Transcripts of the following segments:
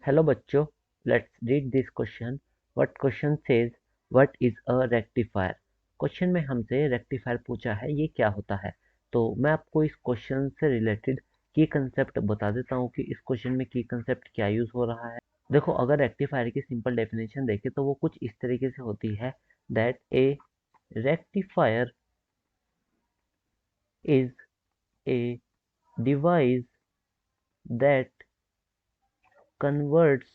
Hello बच्चों, let's read this question. What question says what is a rectifier. Question में हमसे rectifier पूछा है, ये क्या होता है। तो मैं आपको इस क्वेश्चन से रिलेटेड की कंसेप्ट बता देता हूँ कि इस क्वेश्चन में की कंसेप्ट क्या यूज हो रहा है। देखो, अगर रेक्टिफायर की सिंपल डेफिनेशन देखें तो वो कुछ इस तरीके से होती है that a rectifier is a device that converts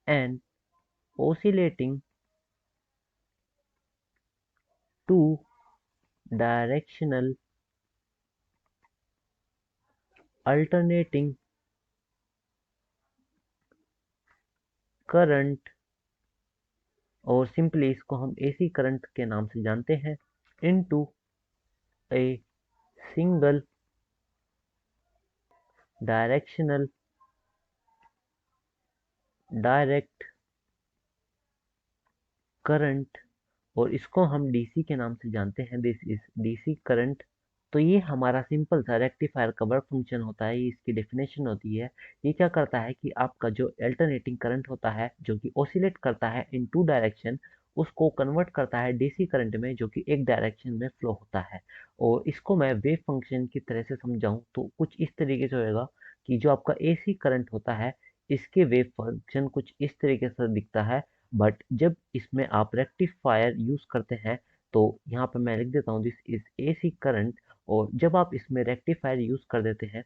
an oscillating two directional alternating current, और सिंपली इसको हम एसी करंट के नाम से जानते हैं, into a single directional direct current, और इसको हम डीसी के नाम से जानते हैं, दिस इज डीसी करंट। तो ये हमारा सिंपल सा रेक्टिफायर का वर्क फंक्शन होता है, ये इसकी डेफिनेशन होती है। ये क्या करता है कि आपका जो अल्टरनेटिंग करंट होता है जो कि ओसिलेट करता है इन टू डायरेक्शन, उसको कन्वर्ट करता है डीसी करंट में जो कि एक डायरेक्शन में फ्लो होता है। और इसको मैं वेव फंक्शन की तरह से समझाऊं तो कुछ इस तरीके से होएगा कि जो आपका एसी करंट होता है इसके वेव फंक्शन कुछ इस तरीके से दिखता है। बट जब इसमें आप रेक्टिफायर यूज करते हैं तो यहाँ पे मैं लिख देता हूँ दिस इज एसी करंट। और जब आप इसमें रेक्टिफायर यूज कर देते हैं,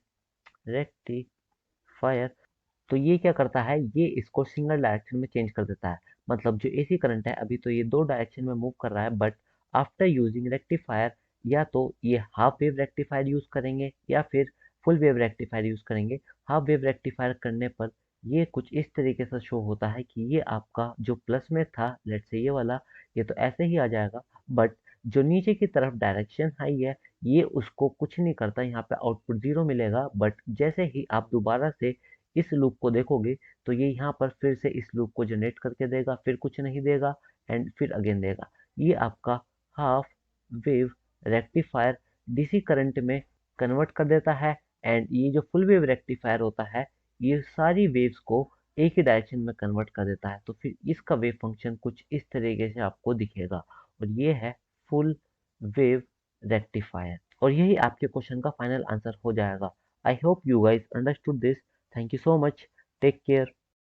रेक्टिफायर, तो ये क्या करता है, ये इसको सिंगल डायरेक्शन में चेंज कर देता है। मतलब जो एसी करंट है अभी तो ये दो डायरेक्शन में मूव कर रहा है, बट आफ्टर यूजिंग रेक्टिफायर या तो ये हाफ वेव रेक्टिफायर यूज करेंगे या फिर फुल वेव रेक्टिफायर यूज करेंगे। हाफ वेव रेक्टिफायर करने पर ये कुछ इस तरीके से शो होता है कि ये आपका जो प्लस में था, लेट से ये वाला, ये तो ऐसे ही आ जाएगा। बट जो नीचे की तरफ डायरेक्शन हाई है ये उसको कुछ नहीं करता, यहाँ पे आउटपुट जीरो मिलेगा। बट जैसे ही आप दोबारा से इस लूप को देखोगे तो ये यहाँ पर फिर से इस लूप को जनरेट करके देगा, फिर कुछ नहीं देगा एंड फिर अगेन देगा। ये आपका half wave rectifier DC current में कन्वर्ट कर देता है। एंड ये जो फुल वेव रेक्टिफायर होता है ये सारी वेव्स को एक ही डायरेक्शन में कन्वर्ट कर देता है। तो फिर इसका वेव फंक्शन कुछ इस तरीके से आपको दिखेगा, और ये है फुल वेव रेक्टिफायर। और यही आपके क्वेश्चन का फाइनल आंसर हो जाएगा। I hope you guys understood this. Thank you so much. Take care.